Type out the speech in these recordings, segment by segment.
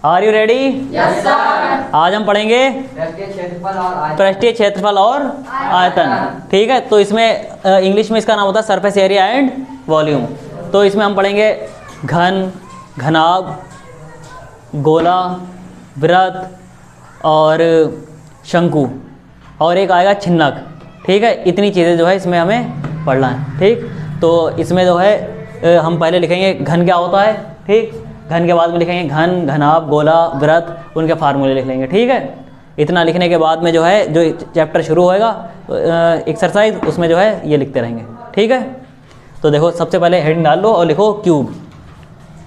Are you ready? Yes sir. आज हम पढ़ेंगे पृष्ठीय क्षेत्रफल और आयतन। ठीक है, तो इसमें इंग्लिश में इसका नाम होता है सरफेस एरिया एंड वॉल्यूम। तो इसमें हम पढ़ेंगे घन, घनाभ, गोला, वृत्त और शंकु, और एक आएगा छिन्नक। ठीक है, इतनी चीज़ें जो है इसमें हमें पढ़ना है। ठीक, तो इसमें जो है हम पहले लिखेंगे घन क्या होता है। ठीक, घन के बाद में लिखेंगे घन, घनाभ, गोला, वृत्त, उनके फार्मूले लिख लेंगे। ठीक है, इतना लिखने के बाद में जो है जो चैप्टर शुरू होएगा एक्सरसाइज, उसमें जो है ये लिखते रहेंगे। ठीक है, तो देखो सबसे पहले हेडिंग डाल लो और लिखो क्यूब।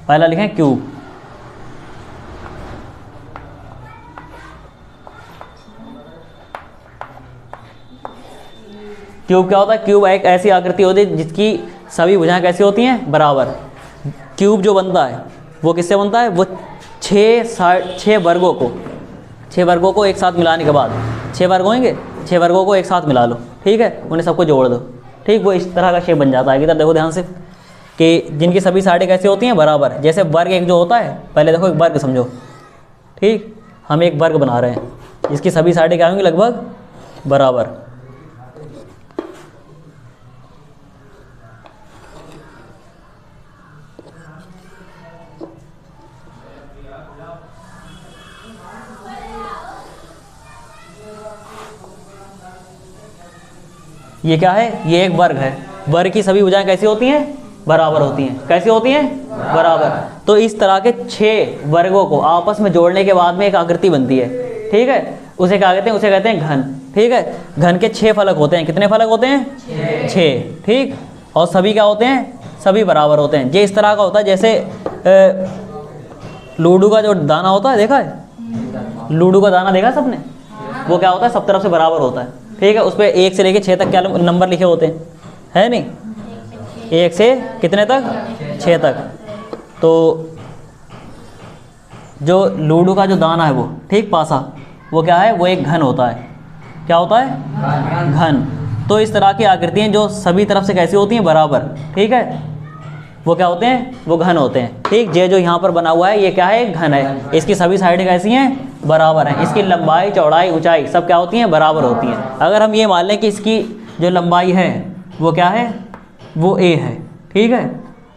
पहला लिखें क्यूब। क्यूब क्या होता है? क्यूब एक ऐसी आकृति होती है जिसकी सभी भुजाएं कैसी होती हैं? बराबर। क्यूब जो बनता है वो किससे बनता है? वो छः वर्गों को एक साथ मिलाने के बाद 6 वर्ग होंगे, 6 वर्गों को एक साथ मिला लो। ठीक है, उन्हें सबको जोड़ दो। ठीक, वो इस तरह का शेप बन जाता है। इधर देखो ध्यान से कि जिनकी सभी साइडें कैसी होती हैं? बराबर। जैसे वर्ग एक जो होता है, पहले देखो एक वर्ग समझो। ठीक, हम एक वर्ग बना रहे हैं, इसकी सभी साइडें क्या होंगी? लगभग बराबर। ये क्या है? ये एक वर्ग है। वर्ग की सभी भुजाएं कैसी होती हैं? बराबर होती हैं। कैसी होती हैं? बराबर। तो इस तरह के 6 वर्गों को आपस में जोड़ने के बाद में एक आकृति बनती है। ठीक है, उसे क्या कहते हैं? उसे कहते हैं घन। ठीक है, घन के 6 फलक होते हैं। कितने फलक होते हैं? 6। ठीक, और सभी क्या होते हैं? सभी बराबर होते हैं। ये इस तरह का होता है जैसे लूडो का जो दाना होता है, देखा है? लूडो का दाना देखा सबने? वो क्या होता है? सब तरफ से बराबर होता है। ठीक है, उस पर 1 से लेके 6 तक क्या नंबर लिखे होते हैं, है नहीं? 1 से कितने तक? 6 तक। तो जो लूडो का जो दाना है वो, ठीक, पासा, वो क्या है? वो एक घन होता है। क्या होता है? घन। तो इस तरह की आकृतियाँ जो सभी तरफ से कैसी होती हैं? बराबर। ठीक है, वो क्या होते हैं? वो घन होते हैं। ठीक, ये जो यहाँ पर बना हुआ है ये क्या है? घन है। इसकी सभी साइडें कैसी हैं? बराबर हैं। इसकी लंबाई, चौड़ाई, ऊंचाई सब क्या होती हैं? बराबर होती हैं। अगर हम ये मान लें कि इसकी जो लंबाई है वो क्या है? वो a है। ठीक है,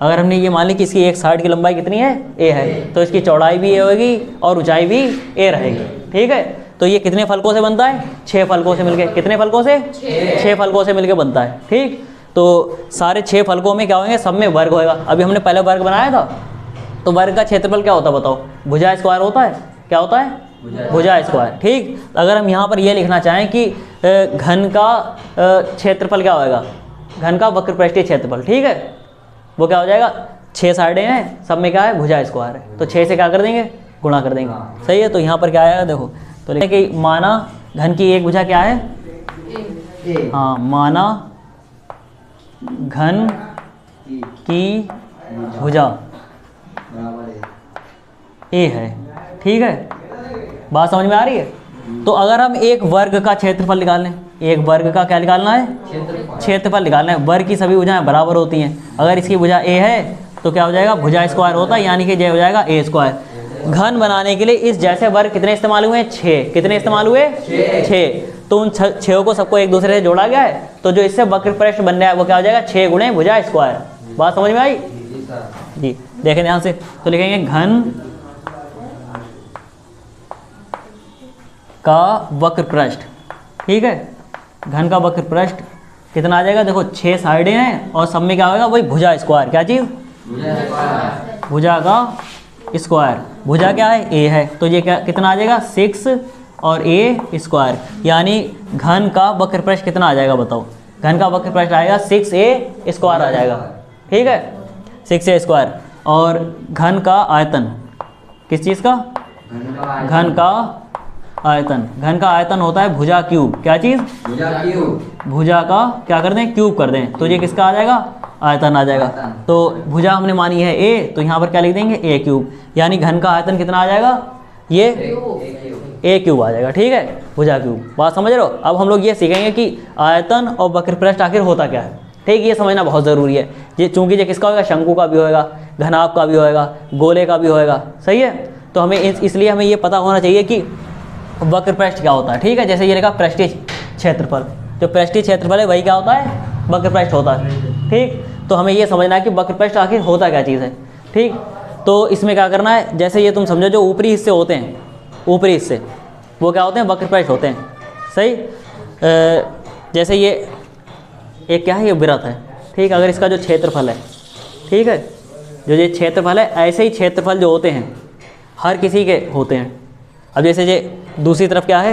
अगर हमने ये मान ली कि इसकी एक साइड की लंबाई कितनी है? a है, तो इसकी चौड़ाई भी a होगी और ऊंचाई भी a रहेगी। ठीक है, तो ये कितने फलकों से बनता है? 6 फलकों से मिलके। कितने फलकों से? 6 फलकों से मिलके बनता है। ठीक, तो सारे 6 फलकों में क्या होंगे? सब में वर्ग होएगा। अभी हमने पहले वर्ग बनाया था, तो वर्ग का क्षेत्रफल क्या होता है बताओ? भुजा स्क्वायर होता है। क्या होता है? भुजा स्क्वायर। ठीक, अगर हम यहाँ पर ये लिखना चाहें कि घन का क्षेत्रफल क्या होएगा? घन का वक्रपृष्ठीय क्षेत्रफल। ठीक है, वो क्या हो जाएगा? 6 साइडें हैं, सब में क्या है? भुजा स्क्वायर है। तो 6 से क्या कर देंगे? गुणा कर देंगे। सही है, तो यहाँ पर क्या आएगा? देखो, तो लिखें कि माना घन की एक भुजा क्या है? हाँ, माना घन की भुजा a है। ठीक है, बात समझ में आ रही है? तो अगर हम एक वर्ग का क्षेत्रफल निकालें, एक वर्ग का क्या निकालना है? क्षेत्रफल निकालना है। वर्ग की सभी भुजाएं बराबर होती हैं। अगर इसकी भुजा a है तो क्या हो जाएगा? भुजा स्क्वायर होता है, यानी कि ये हो जाएगा a स्क्वायर। घन बनाने के लिए इस जैसे वर्ग कितने इस्तेमाल हुए? 6। कितने इस्तेमाल हुए? 6। तो उन 6 को सबको एक दूसरे से जोड़ा गया है, तो जो इससे वक्रपृष्ठ बन रहा है वो क्या हो जाएगा? 6 गुणे भुजा स्क्वायर। बात समझ में आई जी? देखें ध्यान से, तो लिखेंगे घन का वक्रपृष्ठ। ठीक है, घन का वक्रपृष्ठ कितना आ जाएगा? देखो 6 साइडें हैं और सब में क्या होगा? वही भुजा स्क्वायर। क्या चीज़? भुजा का स्क्वायर। भुजा क्या है? a है, तो ये क्या कितना आ जाएगा? 6 और a स्क्वायर, यानी घन का वक्रपृष्ठ कितना आ जाएगा बताओ? घन का वक्रपृष्ठ आएगा 6a स्क्वायर आ जाएगा। ठीक है, 6a स्क्वायर। और घन का आयतन, किस चीज़ का? घन का आयतन। घन का आयतन होता है भुजा क्यूब। क्या चीज़? भुजा क्यूब। भुजा का क्या कर दें? क्यूब कर दें, तो ये किसका आ जाएगा? आयतन आ जाएगा। तो भुजा हमने मानी है a, तो यहाँ पर क्या लिख देंगे? a क्यूब, यानी घन का आयतन कितना आ जाएगा? ये a क्यूब आ जाएगा। ठीक है, भुजा क्यूब। बात समझ रहे हो? अब हम लोग ये सीखेंगे कि आयतन और वक्रपृष्ठ आखिर होता क्या है। ठीक, ये समझना बहुत ज़रूरी है। ये चूंकि ये किसका होगा? शंकु का भी होएगा, घनाभ का भी होएगा, गोले का भी होएगा। सही है, तो हमें इसलिए हमें ये पता होना चाहिए कि वक्र पृष्ठ क्या होता है। ठीक है, जैसे ये लिखा पृष्ठीय क्षेत्रफल, जो पृष्ठीय क्षेत्रफल है वही क्या होता है, वक्र पृष्ठ होता है। ठीक, तो हमें ये समझना है कि वक्र पृष्ठ आखिर होता क्या चीज़ है। ठीक, तो इसमें क्या करना है, जैसे ये तुम समझो जो ऊपरी हिस्से होते हैं, ऊपरी हिस्से वो क्या होते हैं, वक्र पृष्ठ होते हैं। सही, जैसे ये एक क्या है, ये वृत्त है। ठीक, अगर इसका जो क्षेत्रफल है, ठीक है, जो ये क्षेत्रफल है, ऐसे ही क्षेत्रफल जो होते हैं हर किसी के होते हैं। अब जैसे ये दूसरी तरफ क्या है,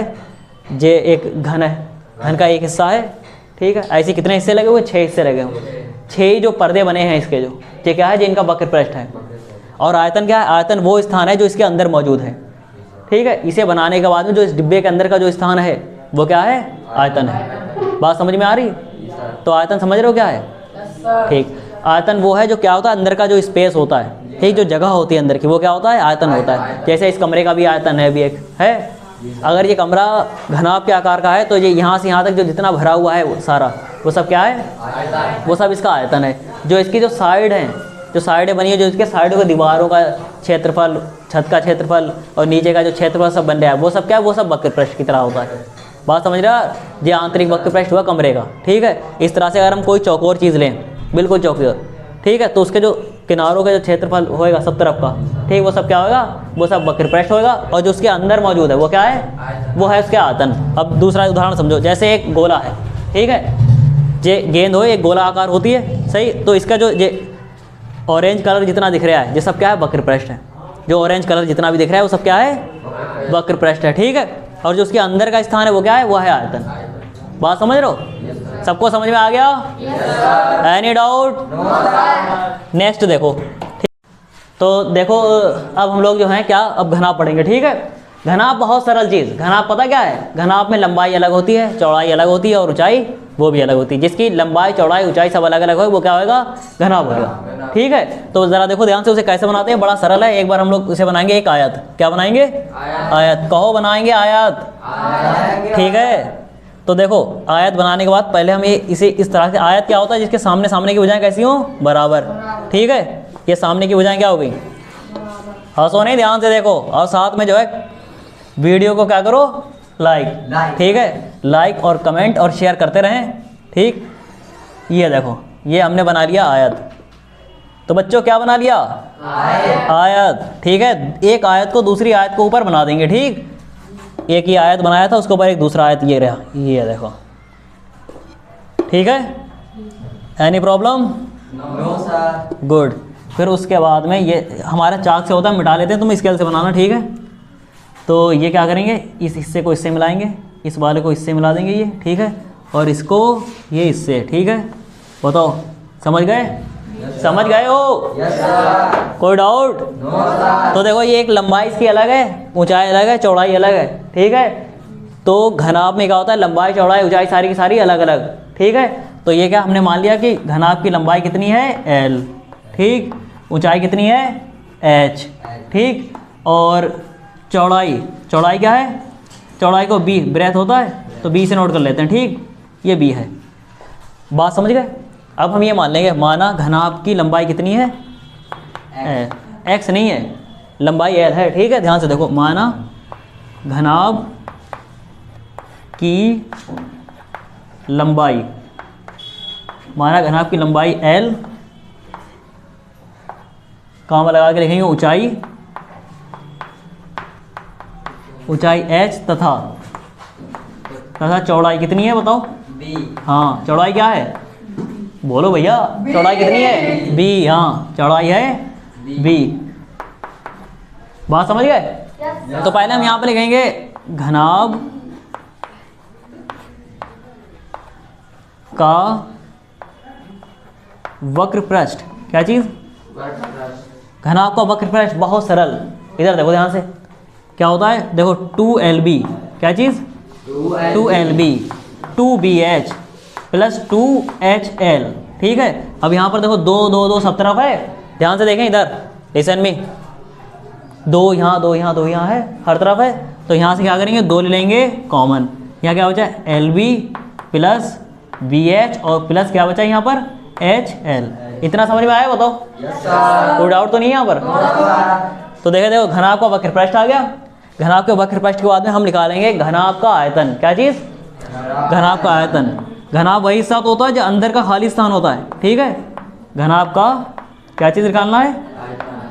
ये एक घन है, घन का एक हिस्सा है। ठीक है, ऐसे कितने हिस्से लगे हुए, 6 हिस्से लगे हुए, 6 जो पर्दे बने हैं इसके, जो ये क्या है, जिनका वक्र पृष्ठ है। और आयतन क्या है, आयतन वो स्थान है जो इसके अंदर मौजूद है। ठीक है, इसे बनाने के बाद में जो इस डिब्बे के अंदर का जो स्थान है वो क्या है, आयतन है। बात समझ में आ रही, तो आयतन समझ रहे हो क्या है। ठीक, आयतन वो है जो क्या होता है, अंदर का जो स्पेस होता है, ठीक, जो जगह होती है अंदर की, वो क्या होता है, आयतन होता है। जैसे इस कमरे का भी आयतन है, भी एक है। अगर ये कमरा घनाभ के आकार का है तो ये यहाँ से यहाँ तक जो जितना भरा हुआ है वो सारा, वो सब क्या है, वो सब इसका आयतन है। जो इसकी जो साइड हैं, जो साइडें बनी है, जो इसके साइडों के दीवारों का क्षेत्रफल, छत का क्षेत्रफल और नीचे का जो क्षेत्रफल सब बन रहा है, वो सब क्या है, वो सब वक्र पृष्ठ की तरह होता है। बात समझ रहा है, ये आंतरिक वक्र पृष्ठ हुआ कमरे का। ठीक है, इस तरह से अगर हम कोई चौकोर चीज़ लें, बिल्कुल चौकोर, ठीक है, तो उसके जो किनारों का जो क्षेत्रफल होएगा सब तरफ का, ठीक, वो सब क्या होगा, वो सब वक्र पृष्ठ होएगा। और जो उसके अंदर मौजूद है वो क्या है, वो है उसके आयतन। अब दूसरा उदाहरण समझो, जैसे एक गोला है, ठीक है, ये गेंद हो, एक गोला आकार होती है। सही, तो इसका जो ये ऑरेंज कलर जितना दिख रहा है, ये सब क्या है, वक्र पृष्ठ है। जो ऑरेंज कलर जितना भी दिख रहा है वो सब क्या है, वक्र पृष्ठ है। ठीक है, और जो उसके अंदर का स्थान है वो क्या है, वो है आयतन। बात समझ रहे हो, सबको समझ में आ गया, एनी डाउट। नेक्स्ट देखो, ठीक, तो देखो अब हम लोग जो हैं क्या, अब घनाभ पढ़ेंगे। ठीक है, घनाभ बहुत सरल चीज़, घनाभ पता क्या है, घनाभ में लंबाई अलग होती है, चौड़ाई अलग होती है और ऊंचाई वो भी अलग होती है। जिसकी लंबाई चौड़ाई ऊंचाई सब अलग अलग हो, वो क्या होगा, घनाभ होगा। ठीक है, तो ज़रा देखो ध्यान से उसे कैसे बनाते हैं, बड़ा सरल है। एक बार हम लोग उसे बनाएंगे, एक आयत। क्या बनाएंगे, आयत। कहो बनाएंगे आयत। ठीक है, तो देखो आयत बनाने के बाद पहले हम ये इसे इस तरह से, आयत क्या होता है, जिसके सामने सामने की भुजाएं कैसी हो, बराबर। ठीक है, ये सामने की भुजाएं क्या हो गई, हंसो नहीं, ध्यान से देखो। और साथ में जो है वीडियो को क्या करो, लाइक। ठीक है, लाइक और कमेंट और शेयर करते रहें। ठीक, ये देखो ये हमने बना लिया आयत। तो बच्चों क्या बना लिया, आयत। ठीक है, एक आयत को दूसरी आयत के ऊपर बना देंगे। ठीक, एक ही आयत बनाया था, उसके ऊपर एक दूसरा आयत ये रहा, ये देखो। ठीक है, any problem, no sir, good. फिर उसके बाद में ये हमारा चाक से होता है, मिटा लेते हैं, तुम स्केल से बनाना। ठीक है, तो ये क्या करेंगे, इस हिस्से को इससे मिलाएंगे, इस वाले को इससे मिला देंगे ये। ठीक है, और इसको ये इससे। ठीक है, बताओ समझ गए, समझ गए हो, यस सर, कोई डाउट, नो सर। तो देखो ये एक लंबाई इसकी अलग है, ऊंचाई अलग है, चौड़ाई अलग है। ठीक है, तो घनाभ में क्या होता है, लंबाई चौड़ाई ऊंचाई सारी की सारी अलग अलग। ठीक है, तो ये क्या हमने मान लिया कि घनाभ की लंबाई कितनी है, L। ठीक, ऊंचाई कितनी है, H। ठीक, और चौड़ाई, चौड़ाई क्या है, चौड़ाई को B ब्रेथ होता है, तो B से नोट कर लेते हैं। ठीक, ये B है। बात समझ गए। अब हम ये मान लेंगे, माना घनाभ की लंबाई कितनी है, x नहीं है, लंबाई L है। ठीक है, ध्यान से देखो, माना घनाभ की लंबाई, माना घनाभ की लंबाई L, कामा लगा के लिखेंगे ऊंचाई, ऊंचाई H तथा चौड़ाई कितनी है बताओ, बी, हाँ चौड़ाई क्या है, बोलो भैया, चौड़ाई कितनी है, B। हाँ चौड़ाई है B। बात समझ गए। तो पहले हम यहाँ पे लिखेंगे घनाभ का वक्र पृष्ठ, क्या चीज़, घनाभ का वक्र पृष्ठ। बहुत सरल, इधर देखो ध्यान से, क्या होता है, देखो 2LB, क्या चीज़, 2LB 2BH प्लस 2HL। ठीक है, अब यहाँ पर देखो 2 2 2 सब तरफ है, ध्यान से देखें इधर, लिसन में 2 यहाँ 2 यहाँ 2 यहाँ है, हर तरफ है। तो यहाँ से क्या करेंगे, 2 ले लेंगे कॉमन, यहाँ क्या बचा, LB प्लस BH और प्लस क्या बचा यहाँ पर, HL। इतना समझ में आया बताओ, यस सर, कोई डाउट तो नहीं है यहाँ पर। तो देखो देखो घनाभ का वक्र पृष्ठ आ गया। घनाभ के वक्र पृष्ठ के बाद में हम निकालेंगे घनाभ का आयतन। क्या चीज़? घनाभ का आयतन। घनाभ वही हिस्सा तो होता है जो अंदर का खाली स्थान होता है, ठीक है। घनाभ का क्या चीज़ निकालना है?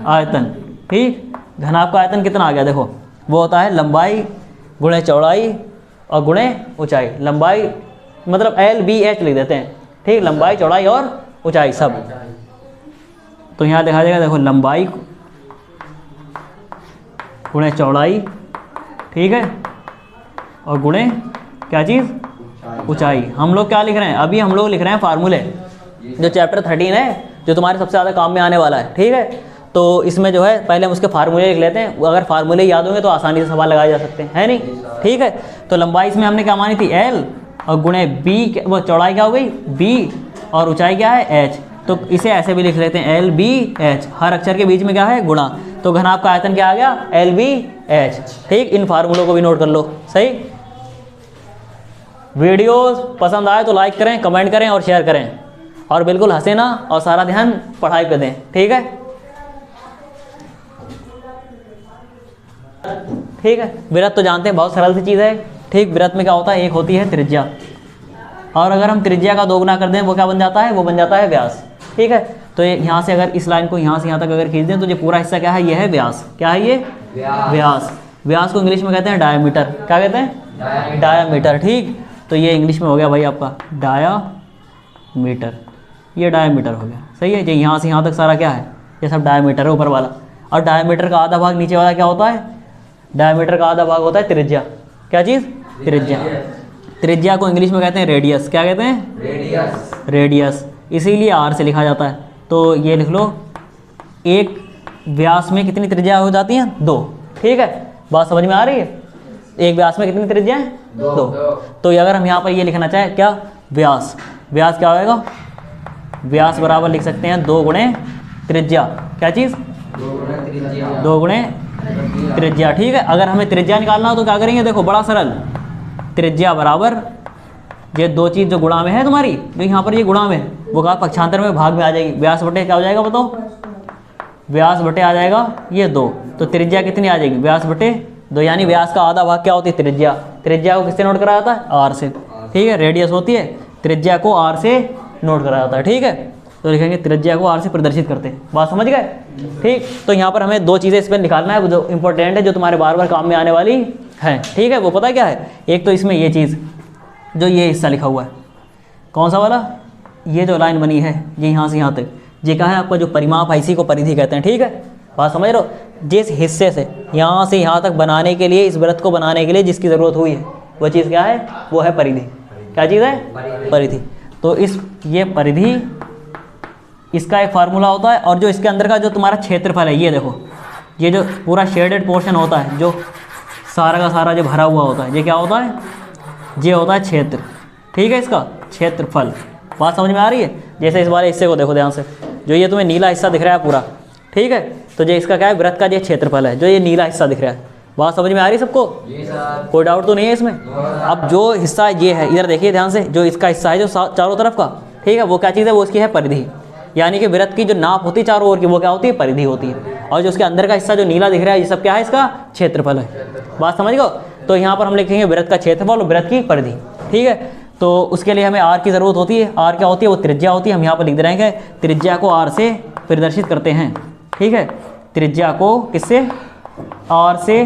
आयतन, ठीक। घनाभ का आयतन कितना आ गया देखो, वो होता है लंबाई गुणे चौड़ाई और गुणे ऊंचाई। लंबाई मतलब LBH लिख देते हैं, ठीक, लंबाई चौड़ाई और ऊंचाई सब। तो यहाँ देखा जाएगा देखो लंबाई गुणे चौड़ाई, ठीक है, और गुणे क्या चीज़? ऊंचाई। हम लोग क्या लिख रहे हैं? अभी हम लोग लिख रहे हैं फार्मूले, जो चैप्टर 13 है, जो तुम्हारे सबसे ज़्यादा काम में आने वाला है, ठीक है। तो इसमें जो है पहले हम उसके फार्मूले लिख लेते हैं। अगर फार्मूले याद होंगे तो आसानी से सवाल लगाए जा सकते हैं, है नहीं, ठीक है। तो लंबाई इसमें हमने क्या मानी थी? L, और गुणे B, वो चौड़ाई क्या हो गई? B, और ऊंचाई क्या है? H। तो इसे ऐसे भी लिख लेते हैं LBH, हर अक्षर के बीच में क्या है? गुणा। तो घनाभ का आयतन क्या आ गया? LBH, ठीक। इन फार्मूलों को भी नोट कर लो, सही। वीडियो पसंद आए तो लाइक करें, कमेंट करें और शेयर करें, और बिल्कुल हंसे ना, और सारा ध्यान पढ़ाई पे दें, ठीक है। ठीक है, वृत्त तो जानते हैं बहुत सरल सी चीज़ है, ठीक। वृत्त में क्या होता है? एक होती है त्रिज्या, और अगर हम त्रिज्या का दोगुना कर दें वो क्या बन जाता है? वो बन जाता है व्यास, ठीक है। तो यहाँ से अगर इस लाइन को यहाँ से यहाँ तक अगर खींच दें तो ये पूरा हिस्सा क्या है? ये है व्यास। क्या है ये? व्यास। व्यास को इंग्लिश में कहते हैं डायमीटर। क्या कहते हैं? डायमीटर, ठीक। तो ये इंग्लिश में हो गया भाई आपका डायामीटर, ये डायमीटर हो गया, सही है। ये यहाँ से यहाँ तक सारा क्या है? ये सब डायमीटर है ऊपर वाला। और डायमीटर का आधा भाग नीचे वाला क्या होता है? डायमीटर का आधा भाग होता है त्रिज्या। क्या चीज़? त्रिज्या। त्रिज्या को इंग्लिश में कहते हैं रेडियस। क्या कहते हैं? रेडियस। रेडियस, इसीलिए R से लिखा जाता है। तो ये लिख लो, एक व्यास में कितनी त्रिज्या हो जाती हैं? 2, ठीक है। बात समझ में आ रही है? एक व्यास में कितनी त्रिज्या है? 2। तो अगर हम यहाँ पर ये लिखना चाहें क्या? व्यास। व्यास क्या होएगा? व्यास बराबर लिख सकते हैं 2 गुणे त्रिज्या। क्या चीज़? 2 गुणे त्रिज्या, ठीक है। अगर हमें त्रिज्या निकालना हो तो क्या करेंगे? देखो बड़ा सरल, त्रिज्या बराबर ये दो चीज़ जो गुणा में है तुम्हारी, जो यहाँ पर ये गुणा में है, वो कहा पक्षांतर में भाग में आ जाएगी। व्यास बटे क्या हो जाएगा बताओ? व्यास बटे आ जाएगा ये 2। तो त्रिज्या कितनी आ जाएगी? व्यास बटे 2, यानी व्यास का आधा भाग क्या होती है? त्रिज्या। त्रिज्या को किससे नोट करा जाता है? R से, ठीक है। रेडियस होती है, त्रिज्या को R से नोट करा जाता है, ठीक है। तो लिखेंगे त्रिज्या को R से प्रदर्शित करते हैं। बात समझ गए, ठीक। तो यहाँ पर हमें 2 चीज़ें इस पर निकालना है जो इंपॉर्टेंट है, जो तुम्हारे बार बार काम में आने वाली है, ठीक है। वो पता क्या है? एक तो इसमें ये चीज़, जो ये हिस्सा लिखा हुआ है, कौन सा वाला? ये जो लाइन बनी है, ये यहाँ से यहाँ तक, ये क्या है? आपका जो परिमाप है, इसी को परिधि कहते हैं, ठीक है। बात समझ रहे हो? जिस हिस्से से यहाँ तक बनाने के लिए, इस वृत्त को बनाने के लिए जिसकी ज़रूरत हुई है, वो चीज़ क्या है? वो है परिधि। क्या चीज़ है? परिधि। तो ये परिधि, इसका एक फार्मूला होता है, और जो इसके अंदर का जो तुम्हारा क्षेत्रफल है, ये देखो, ये जो पूरा शेडेड पोर्शन होता है, जो सारा का सारा जो भरा हुआ होता है, ये क्या होता है? ये होता है क्षेत्र, ठीक है। इसका क्षेत्रफल। बात समझ में आ रही है? जैसे इस वाले हिस्से को देखो ध्यान से, जो ये तुम्हें नीला हिस्सा दिख रहा है पूरा, ठीक है। तो ये इसका क्या है? वृत्त का ये क्षेत्रफल है, जो ये नीला हिस्सा दिख रहा है। बात समझ में आ रही है सबको? कोई डाउट तो नहीं है इसमें? अब जो हिस्सा ये है, इधर देखिए ध्यान से, जो इसका हिस्सा है जो चारों तरफ का, ठीक है, वो क्या चीज़ है? वो इसकी है परिधि। यानी कि वृत्त की जो नाप होती है चारों ओर की, वो क्या होती है? परिधि होती है। और जो उसके अंदर का हिस्सा जो नीला दिख रहा है, ये सब क्या है? इसका क्षेत्रफल है। बात समझ गए? तो यहाँ पर हम लिखेंगे वृत्त का क्षेत्रफल और वृत्त की परिधि, ठीक है। तो उसके लिए हमें R की ज़रूरत होती है। R क्या होती है? वो त्रिज्या होती है। हम यहाँ पर लिख दे रहे हैं, त्रिज्या को R से प्रदर्शित करते हैं, ठीक है। त्रिज्या को किससे? R से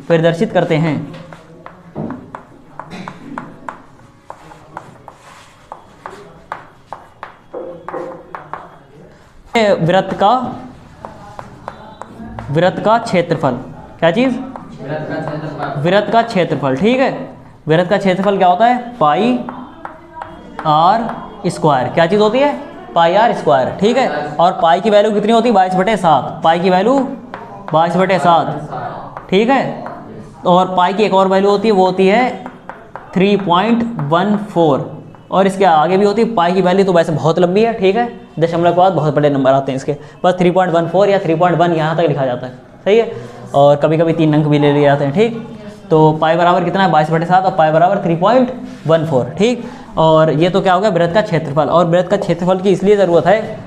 प्रदर्शित करते हैं। वृत्त का क्षेत्रफल। क्या चीज़? वृत्त का क्षेत्रफल, ठीक है। वृत्त का क्षेत्रफल क्या होता है? पाई R स्क्वायर। क्या चीज़ होती है? पाई R स्क्वायर, ठीक है। और पाई की वैल्यू कितनी होती है? 22/7। पाई की वैल्यू 22/7, ठीक है। और पाई की एक और वैल्यू होती है, वो होती है 3.14, और इसके आगे भी होती है। पाई की वैल्यू तो वैसे बहुत लंबी है, ठीक है, दशमलव के बाद बहुत बड़े नंबर आते हैं इसके, बस 3.14 या 3.1 यहाँ तक लिखा जाता है, सही है। और कभी कभी 3 अंक भी ले लिए जाते हैं, ठीक। तो पाई बराबर कितना है? 22/7, और पाई बराबर 3.14, ठीक। और ये तो क्या होगा? वृत्त का क्षेत्रफल। और वृत्त का क्षेत्रफल की इसलिए ज़रूरत है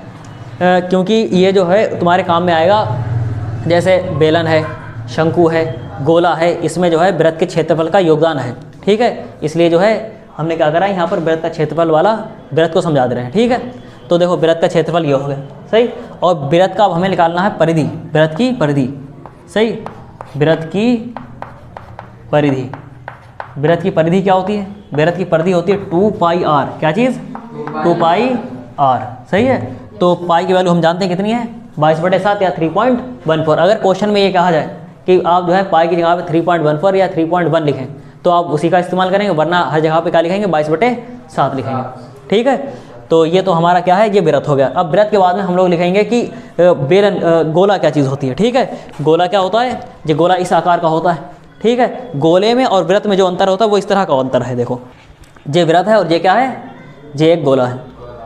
क्योंकि ये जो है तुम्हारे काम में आएगा जैसे बेलन है, शंकु है, गोला है, इसमें जो है वृत्त के क्षेत्रफल का योगदान है। ठीक है, इसलिए जो है हमने क्या करा है, यहाँ पर वृत्त का क्षेत्रफल वाला वृत्त को समझा दे रहे हैं। ठीक है, तो देखो वृत्त का क्षेत्रफल ये हो गया, सही। और वृत्त का अब हमें निकालना है परिधि, वृत्त की परिधि, सही। वृत्त की परिधि, वृत्त की परिधि क्या होती है? वृत्त की परिधि होती है 2 पाई r। क्या चीज़? 2 पाई r, सही है। तो पाई की वैल्यू हम जानते हैं कितनी है, 22/7 या 3.14। अगर क्वेश्चन में ये कहा जाए कि आप जो है पाई की जगह पे 3.14 या 3.1 लिखें तो आप उसी का इस्तेमाल करेंगे, वरना हर जगह पे क्या लिखेंगे, 22/7 लिखेंगे। ठीक है, तो ये तो हमारा क्या है, ये वृत्त हो गया। अब वृत्त के बाद में हम लोग लिखेंगे कि बेलन गोला क्या चीज़ होती है। ठीक है, गोला क्या होता है, ये गोला इस आकार का होता है। ठीक है, गोले में और वृत्त में जो अंतर होता है वो इस तरह का अंतर है। देखो ये वृत्त है और ये क्या है, ये एक गोला है।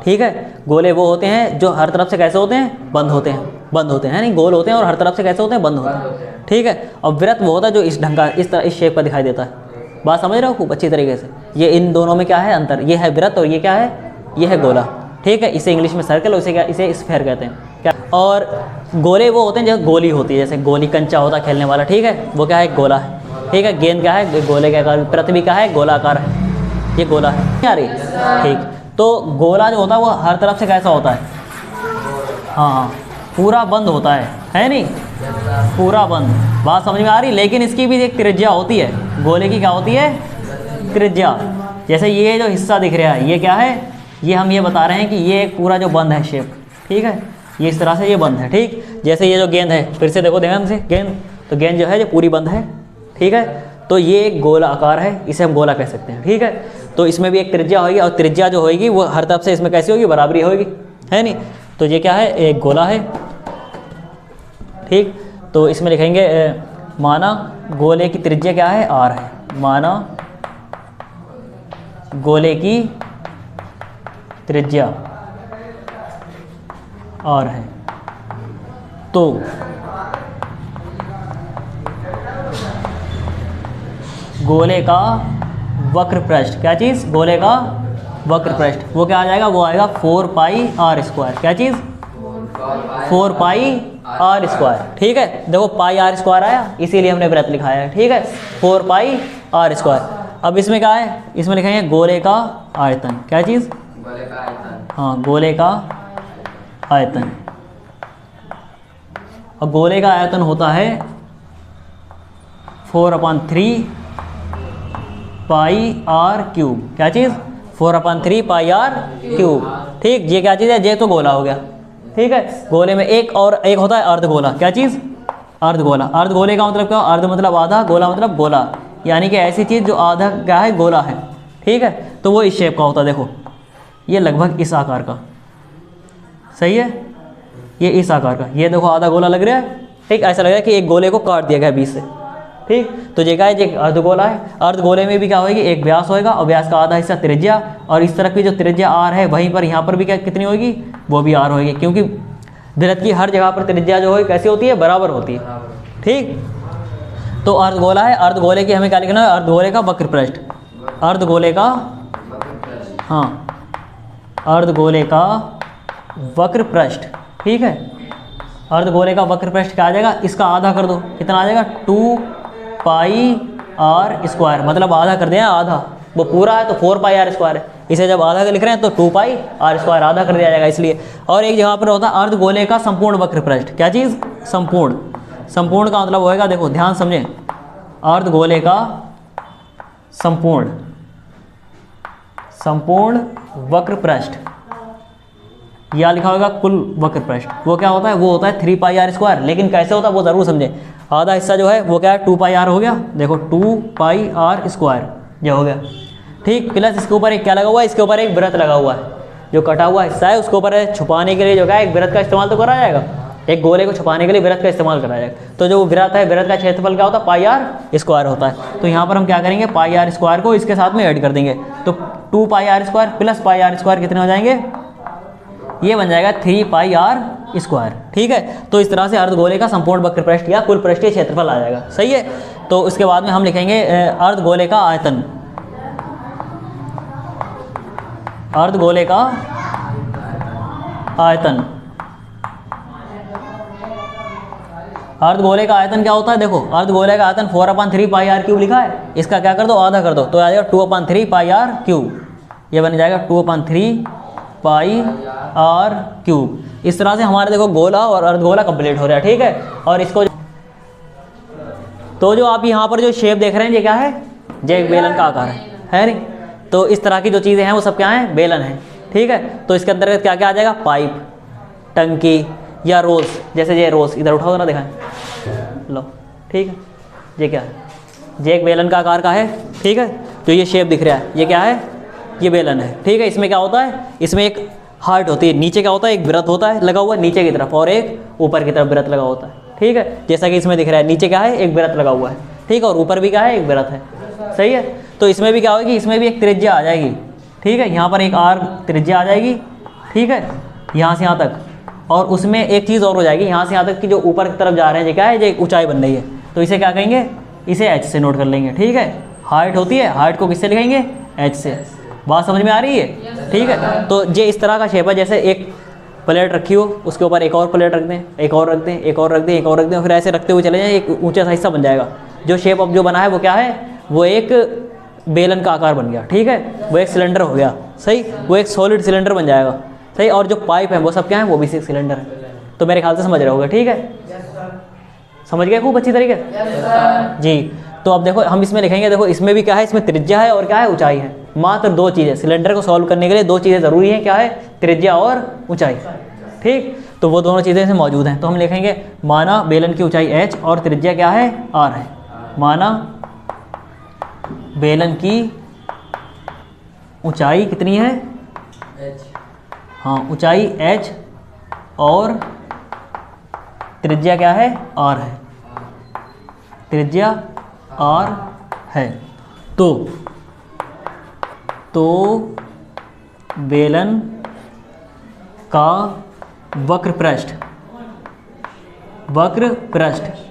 ठीक है, गोले वो होते हैं जो हर तरफ से कैसे होते हैं, बंद होते हैं, बंद होते हैं, नहीं गोल होते हैं और हर तरफ से कैसे होते हैं, बंद होते हैं। ठीक है, और वृत्त वो होता है जो इस ढंग का, इस तरह, इस शेप का दिखाई देता है। बात समझ रहे हो खूब अच्छी तरीके से। ये इन दोनों में क्या है अंतर, ये है वृत्त और ये क्या है, ये है गोला। ठीक है, इसे इंग्लिश में सर्कल और इसे क्या, इसे स्फेयर कहते हैं। क्या, और गोले वो होते हैं जो गोली होती है, जैसे गोली कंचा होता है खेलने वाला। ठीक है, वो क्या है, गोला है। ठीक है, गेंद क्या है, गोले के आकार, पृथ्वी का है, गोलाकार है, ये गोला है। क्या रही? ठीक, तो गोला जो होता है वो हर तरफ से कैसा होता है, हाँ पूरा बंद होता है नहीं, पूरा बंद। बात समझ में आ रही? लेकिन इसकी भी एक त्रिज्या होती है, गोले की क्या होती है, त्रिज्या। जैसे ये जो हिस्सा दिख रहा है ये क्या है, ये हम ये बता रहे हैं कि ये एक पूरा जो बंद है शेप। ठीक है, ये इस तरह से ये बंद है। ठीक, जैसे ये जो गेंद है, फिर से देखो ध्यान से, गेंद, तो गेंद जो है ये पूरी बंद है। ठीक है, तो ये एक गोला आकार है, इसे हम गोला कह सकते हैं। ठीक है, तो इसमें भी एक त्रिज्या होगी और त्रिज्या जो होगी वो हर तरफ से इसमें कैसी होगी, बराबरी होगी, है नहीं। तो ये क्या है, एक गोला है। ठीक, तो इसमें लिखेंगे माना गोले की त्रिज्या क्या है, r है। माना गोले की त्रिज्या r है, तो गोले का वक्र पृष्ठ, क्या चीज़, गोले का वक्र पृष्ठ, वो क्या आ जाएगा, वो आएगा 4 पाई r²। क्या चीज़, 4 पाई r²। ठीक है, देखो पाई r² आया, इसीलिए हमने वृत्त लिखाया है। ठीक है, 4 पाई r²। अब इसमें क्या है, इसमें लिखेंगे गोले का आयतन। क्या चीज़, गोले का आयतन। हाँ, गोले का आयतन। और गोले का आयतन होता है 4/3 पाई r³। क्या चीज़, 4/3 पाई r³। ठीक, ये क्या चीज़ है, ये तो गोला हो गया। ठीक है, गोले में एक और एक होता है अर्धगोला। क्या चीज़, अर्धगोला। अर्धगोले का मतलब क्या, अर्ध मतलब आधा, गोला मतलब गोला, यानी कि ऐसी चीज़ जो आधा क्या है, गोला है। ठीक है, तो वो इस शेप का होता है। देखो ये लगभग इस आकार का, सही है, ये इस आकार का, ये देखो आधा गोला लग रहा है। ठीक, ऐसा लग रहा है कि एक गोले को काट दिया गया बीच से। ठीक, तो ये क्या है, ये अर्धगोला है। अर्धगोले में भी क्या होगी, एक व्यास होएगा और व्यास का आधा हिस्सा त्रिज्या, और इस तरफ की जो त्रिज्या r है वहीं पर यहाँ पर भी क्या कितनी होगी, वो भी r होगी, क्योंकि वृत्त की हर जगह पर त्रिज्या जो है कैसी होती है, बराबर होती है। ठीक, तो अर्धगोला है, अर्धगोले की हमें क्या लिखना है, अर्धगोले का वक्र पृष्ठ, अर्धगोले का, हाँ अर्धगोले का वक्र पृष्ठ। ठीक है, अर्धगोले का वक्र पृष्ठ क्या आ जाएगा, इसका आधा कर दो, कितना आ जाएगा, 2 पाई r²। मतलब आधा कर दें, आधा, वो पूरा है तो 4 पाई r² है, इसे जब आधा का लिख रहे हैं तो 2 पाई r² आधा कर दिया जाएगा इसलिए। और एक जगह पर होता है अर्धगोले का संपूर्ण वक्र पृष्ठ। क्या चीज़, संपूर्ण। संपूर्ण का मतलब होएगा, देखो ध्यान समझें, अर्धगोले का संपूर्ण, संपूर्ण वक्र पृष्ठ, या लिखा होगा कुल वक्र पृष्ठ। वो क्या होता है, वो होता है 3 पाई r²। लेकिन कैसे होता है वो ज़रूर समझें। आधा हिस्सा जो है वो क्या है, 2 पाई r हो गया, देखो 2 पाई r² ये हो गया। ठीक, प्लस इसके ऊपर एक क्या लगा हुआ है, इसके ऊपर एक वृत्त लगा हुआ है, जो कटा हुआ हिस्सा है उसके ऊपर छुपाने के लिए जो क्या एक वृत्त का इस्तेमाल तो करा जाएगा, एक गोले को छुपाने के लिए वृत्त का इस्तेमाल करा जाएगा। तो जो वृत्त है, वृत्त का क्षेत्रफल क्या होता है, पाई r² होता है। तो यहाँ पर हम क्या करेंगे, पाई r² को इसके साथ में ऐड कर देंगे, तो 2 पाई r² प्लस पाई r² कितने हो जाएंगे, ये बन जाएगा 3 पाई r²। ठीक है, तो इस तरह से अर्धगोले का संपूर्ण वक्र पृष्ठ या कुल पृष्ठीय क्षेत्रफल आ जाएगा। सही है, तो उसके बाद में हम लिखेंगे अर्धगोले का आयतन, अर्धगोले का आयतन। अर्धगोले का आयतन क्या होता है? देखो अर्धगोले का आयतन 4/3 पाई आर क्यूब लिखा है, इसका क्या कर दो, आधा कर दो, तो आ जाएगा 2/3 पाई आर क्यूब। ये बन जाएगा 2/3 पाई आर क्यूब। इस तरह से हमारे देखो गोला और अर्धगोला कंप्लीट हो रहा है, ठीक है। और इसको तो जो आप यहाँ पर जो शेप देख रहे हैं ये क्या है? ये एक बेलन का आकार है नहीं? तो इस तरह की जो चीज़ें हैं वो सब क्या हैं? बेलन है, ठीक है। तो इसके अंतर्गत क्या क्या आ जाएगा? पाइप, टंकी या रोज़, जैसे ये रोज़ इधर उठाओ ना, दिखाएं लो, ठीक है। ये क्या है? ये एक बेलन का आकार का है, ठीक है। तो ये शेप दिख रहा है, ये क्या है? ये बेलन है, ठीक है। इसमें क्या होता है? इसमें एक हार्ट होती है, नीचे क्या होता है? एक वृत्त होता है लगा हुआ नीचे की तरफ, और एक ऊपर की तरफ वृत्त लगा होता है, ठीक है। जैसा कि इसमें दिख रहा है, नीचे क्या है? एक वृत्त लगा हुआ है, ठीक है, और ऊपर भी क्या है? एक वृत्त है, सही है। तो इसमें भी क्या होगी? इसमें भी एक त्रिज्या आ जाएगी, ठीक है। यहाँ पर एक आर त्रिज्या आ जाएगी, ठीक है, यहाँ से यहाँ तक। और उसमें एक चीज़ और हो जाएगी, यहाँ से यहाँ तक की जो ऊपर की तरफ जा रहे हैं, ये क्या है? ये ऊंचाई बन रही है, तो इसे क्या कहेंगे? इसे एच से नोट कर लेंगे, ठीक है। हाइट होती है, हाइट को किससे लिखेंगे? एच से। बात समझ में आ रही है? ठीक है। तो ये इस तरह का शेप है, जैसे एक प्लेट रखी हो, उसके ऊपर एक और प्लेट रख दें, एक और रख दें, एक और रख दें, एक और रख दें, फिर ऐसे रखते हुए चले जाएं, एक ऊंचा सा हिस्सा बन जाएगा। जो शेप अब जो बना है वो क्या है? वो एक बेलन का आकार बन गया, ठीक है। वो एक सिलेंडर हो गया, सही। वो एक सॉलिड सिलेंडर बन जाएगा, सही। और जो पाइप है वो सब क्या है? वो भी एक सिलेंडर है। तो मेरे ख्याल से समझ रहे होगे, ठीक है। समझ गए खूब अच्छी तरीके जी। तो अब देखो हम इसमें लिखेंगे, देखो इसमें भी क्या है? इसमें त्रिज्या है और क्या है? ऊंचाई है। मात्र दो चीज़ें, सिलेंडर को सॉल्व करने के लिए दो चीज़ें ज़रूरी हैं, क्या है? त्रिज्या और ऊंचाई, ठीक। तो वो दोनों चीज़ें इसमें मौजूद हैं। तो हम लिखेंगे माना बेलन की ऊंचाई h और त्रिज्या क्या है? r है। माना बेलन की ऊंचाई कितनी है? हाँ, ऊंचाई h और त्रिज्या क्या है? r है। त्रिज्या r है। तो बेलन का वक्र पृष्ठ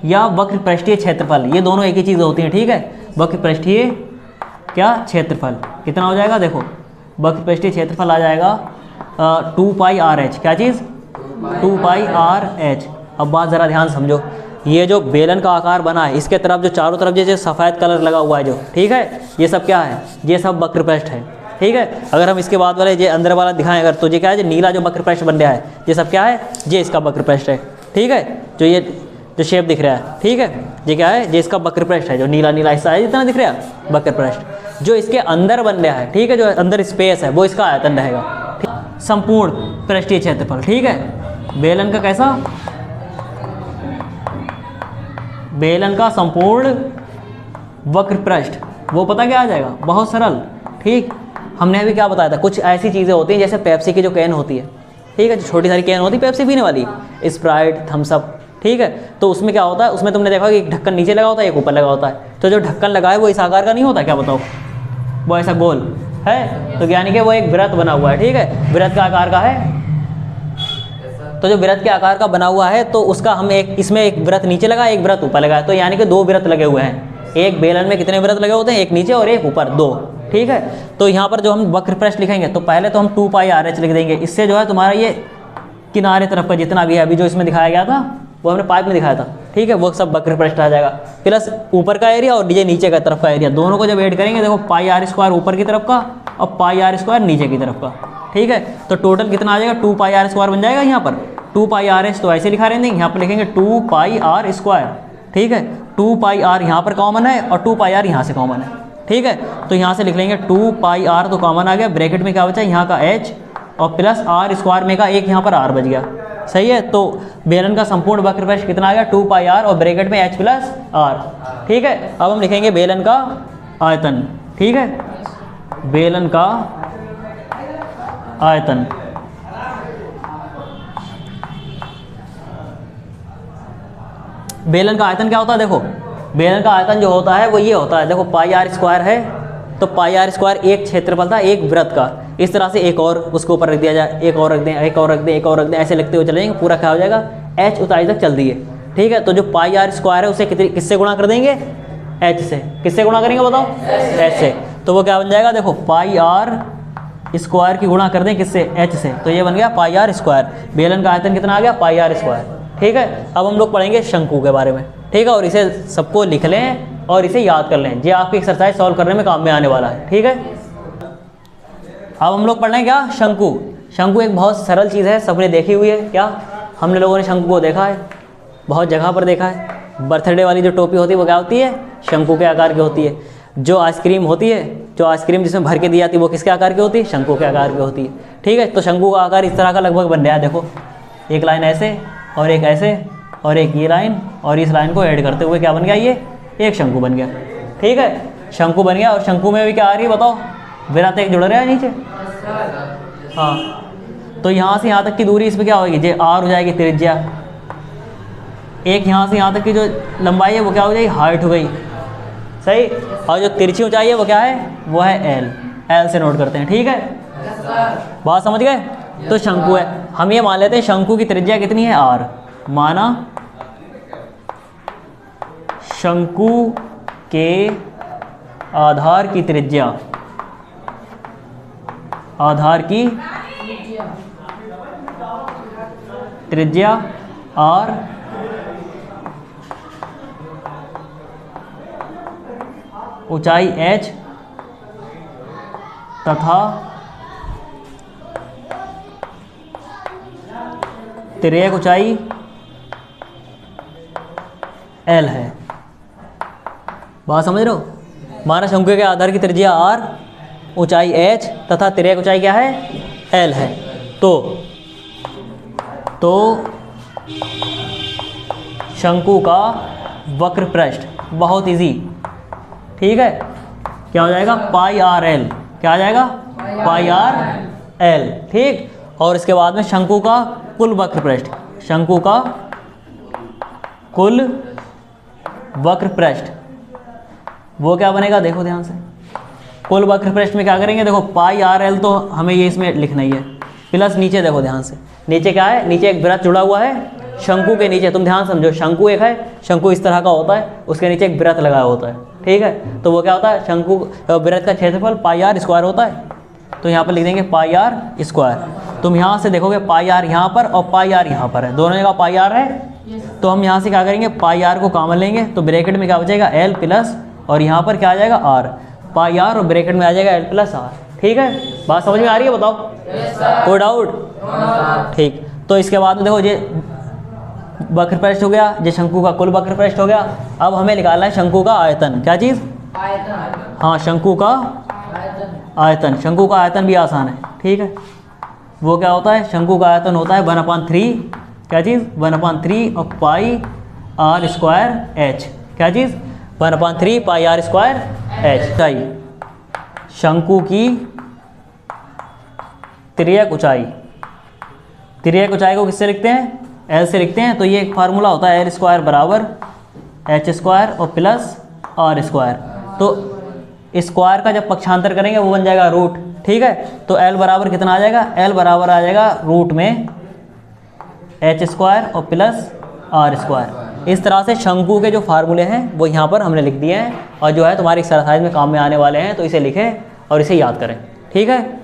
या वक्र पृष्ठीय क्षेत्रफल, ये दोनों एक ही चीज़ होती हैं, ठीक है। वक्र पृष्ठीय क्या क्षेत्रफल कितना हो जाएगा? देखो वक्र पृष्ठीय क्षेत्रफल आ जाएगा 2 पाई आर एच। क्या चीज़? 2 पाई आर एच। अब बात ज़रा ध्यान समझो, ये जो बेलन का आकार बना है, इसके तरफ जो चारों तरफ जो सफ़ेद कलर लगा हुआ है जो, ठीक है, ये सब क्या है? ये सब वक्र पृष्ठ है, ठीक है। अगर हम इसके बाद वाले ये अंदर वाला दिखाएं अगर, तो ये क्या है? जो नीला जो वक्र पृष्ठ बन रहा है, ये सब क्या है? ये इसका वक्र पृष्ठ है, ठीक है। जो ये जो शेप दिख रहा है, ठीक है, ये क्या है? ये इसका वक्र पृष्ठ है, जो नीला नीला हिस्सा है जितना दिख रहा है, वक्र पृष्ठ। जो इसके अंदर बन रहा है, ठीक है, जो अंदर स्पेस है, वो इसका आयतन रहेगा, ठीक? संपूर्ण पृष्ठीय क्षेत्रफल, ठीक है। बेलन का कैसा? बेलन का संपूर्ण वक्र पृष्ठ, वो पता क्या आ जाएगा? बहुत सरल, ठीक। हमने अभी क्या बताया था? कुछ ऐसी चीज़ें होती हैं जैसे पेप्सी की जो कैन होती है, ठीक है, जो छोटी सारी कैन होती है पेप्सी पीने वाली, स्प्राइट, थम्स अप, ठीक है। तो उसमें क्या होता है? उसमें तुमने देखा कि एक ढक्कन नीचे लगा होता है, एक ऊपर लगा होता है। तो जो ढक्कन लगा है वो इस आकार का नहीं होता, क्या बताओ? वो ऐसा गोल है, तो यानी कि वो एक वृत्त बना हुआ है, ठीक है। वृत्त का आकार का है, तो जो वृत्त के आकार का बना हुआ है, तो उसका हम एक इसमें एक वृत्त नीचे लगा, एक वृत्त ऊपर लगा, तो यानी कि दो वृत्त लगे हुए हैं। एक बेलन में कितने वृत्त लगे होते हैं? एक नीचे और एक ऊपर, दो, ठीक है। तो यहाँ पर जो हम वक्र पृष्ठ लिखेंगे, तो पहले तो हम 2 पाई आर एच लिख देंगे। इससे जो है तुम्हारा ये किनारे तरफ का जितना भी है, अभी जो इसमें दिखाया गया था वो हमने पाइप में दिखाया था, ठीक है, वो सब वक्र पृष्ठ आ जाएगा, प्लस ऊपर का एरिया और नीचे का तरफ का एरिया, दोनों को जब ऐड करेंगे, देखो पाई आर स्क्वायर ऊपर की तरफ का और पाई आर स्क्वायर नीचे की तरफ का, ठीक है। तो टोटल कितना आ जाएगा? 2 पाई आर स्क्वायर बन जाएगा यहाँ पर। 2 पाई आर एच तो ऐसे लिखा रहेंगे, यहाँ पर लिखेंगे 2 पाई आर स्क्वायर, ठीक है। 2 पाई आर यहाँ पर कॉमन है और 2 पाई आर यहाँ से कॉमन है, ठीक है। तो यहाँ से लिख लेंगे 2 पाई आर तो कॉमन आ गया, ब्रैकेट में क्या बचा? यहाँ का h और प्लस आर स्क्वायर में का एक यहाँ पर r बच गया, सही है। तो बेलन का संपूर्ण वक्र पृष्ठ कितना आ गया? 2 पाई आर और ब्रैकेट में h प्लस r, ठीक है। अब हम लिखेंगे बेलन का आयतन, ठीक है, बेलन का आयतन। बेलन का आयतन क्या होता है? देखो बेलन का आयतन जो होता है वो ये होता है, देखो पाई आर स्क्वायर है, तो पाई आर स्क्वायर एक क्षेत्रफल था एक वृत्त का। इस तरह से एक और उसके ऊपर रख दिया जाए, एक और रख दें, एक और रख दें, एक और रख दें, ऐसे लिखते हुए चले जाएंगे, पूरा क्या हो जाएगा? h ऊंचाई तक चल दिए, ठीक है। तो जो पाई आर स्क्वायर है उसे किससे गुणा कर देंगे? h से। किससे गुणा करेंगे बताओ? h से। तो वो क्या बन जाएगा? देखो पाई आर स्क्वायर की गुणा कर दें किससे? h से, तो ये बन गया पाई आर स्क्वायर। बेलन का आयतन कितना आ गया? पाई आर स्क्वायर, ठीक है। अब हम लोग पढ़ेंगे शंकु के बारे में, ठीक है, और इसे सबको लिख लें और इसे याद कर लें। ये आपकी एक्सरसाइज सॉल्व करने में काम में आने वाला है, ठीक है। अब हम लोग पढ़ रहे हैं क्या, शंकु। शंकु एक बहुत सरल चीज़ है, सबने देखी हुई है क्या, हमने लोगों ने शंकु को देखा है, बहुत जगह पर देखा है। बर्थडे वाली जो टोपी होती है वो क्या होती है, शंकु के आकार की होती है। जो आइसक्रीम होती है, जो आइसक्रीम जिसमें भर के दी जाती है वो किसके आकार की होती है, शंकु के आकार की होती है, ठीक है। तो शंकु का आकार इस तरह का लगभग बन रहा है, देखो एक लाइन ऐसे और एक ऐसे और एक ये लाइन, और इस लाइन को ऐड करते हुए क्या बन गया, ये एक शंकु बन गया, ठीक है। शंकु बन गया, और शंकु में भी क्या आ रही है बताओ, वृत्त एक जुड़ रहा है नीचे, हाँ। तो यहाँ से यहाँ तक की दूरी इसमें क्या होगी, जे आर हो जाएगी त्रिज्या, एक यहाँ से यहाँ तक की जो लंबाई है वो क्या हो जाएगी, हाइट हो गई, सही। और जो तिरछी ऊंचाई है वो क्या है, वो है एल, एल से नोट करते हैं, ठीक है। बात समझ गए। तो शंकु है, हम ये मान लेते हैं शंकु की त्रिज्या कितनी है, आर। माना शंकु के आधार की त्रिज्या, आधार की त्रिज्या आर, ऊंचाई h तथा तिर्यक ऊंचाई l है। बात समझ रहे हो। माना शंकु के आधार की त्रिज्या r, ऊंचाई h तथा तिर्यक ऊंचाई क्या है, l है। तो शंकु का वक्र पृष्ठ बहुत इजी, ठीक है, क्या हो जाएगा, पाई आर एल, क्या आ जाएगा, पाई आर एल, ठीक। और इसके बाद में शंकु का कुल वक्र पृष्ठ, शंकु का कुल वक्र पृष्ठ वो क्या बनेगा, देखो ध्यान से। कुल वक्र पृष्ठ में क्या करेंगे, देखो पाई आर एल तो हमें ये इसमें लिखना ही है, प्लस नीचे देखो ध्यान से, नीचे क्या है, नीचे एक वृत्त जुड़ा हुआ है शंकु के नीचे। तुम ध्यान समझो, शंकु एक है, शंकु इस तरह का होता है, उसके नीचे एक वृत्त लगाया होता है, ठीक है। तो वो क्या होता है, शंकु वृत्त का क्षेत्रफल पाई आर स्क्वायर होता है। तो यहाँ पर लिख देंगे पाई आर स्क्वायर। तुम यहाँ से देखोगे पाई आर यहाँ पर और पाई आर यहाँ पर है, दोनों जगह पाई आर है। तो हम यहाँ से क्या करेंगे, पाई आर को कॉमन लेंगे, तो ब्रैकेट में क्या बचेगा, एल प्लस, और यहाँ पर क्या आ जाएगा, आर, पाई आर, और ब्रैकेट में आ जाएगा एल प्लस आर, ठीक है। बात समझ में आ रही है, बताओ, कोई डाउट, ठीक। तो इसके बाद में देखो ये वक्र पृष्ठ हो गया, ये शंकु का कुल वक्र पृष्ठ हो गया। अब हमें निकालना है शंकु का आयतन, क्या चीज़, आयतन, हाँ शंकु का आयतन। शंकु का आयतन भी आसान है, ठीक है। वो क्या होता है, शंकु का आयतन होता है 1/3, क्या चीज़, 1/3 और पाई आर स्क्वायर एच, क्या चीज़, 1/3 पाई आर स्क्वायर एच। शंकु की तिर्यक ऊंचाई, तिर्यक ऊंचाई को किससे लिखते हैं, एल से लिखते हैं। तो ये एक फार्मूला होता है, एल स्क्वायर बराबर एच स्क्वायर और प्लस आर स्क्वायर। तो स्क्वायर का जब पक्षांतर करेंगे वो बन जाएगा रूट, ठीक है। तो एल बराबर कितना आ जाएगा, एल बराबर आ जाएगा रूट में एच स्क्वायर और प्लस आर स्क्वायर। इस तरह से शंकु के जो फार्मूले हैं वो यहाँ पर हमने लिख दिए हैं, और जो है तुम्हारी एक्सरसाइज में काम में आने वाले हैं। तो इसे लिखें और इसे याद करें, ठीक है।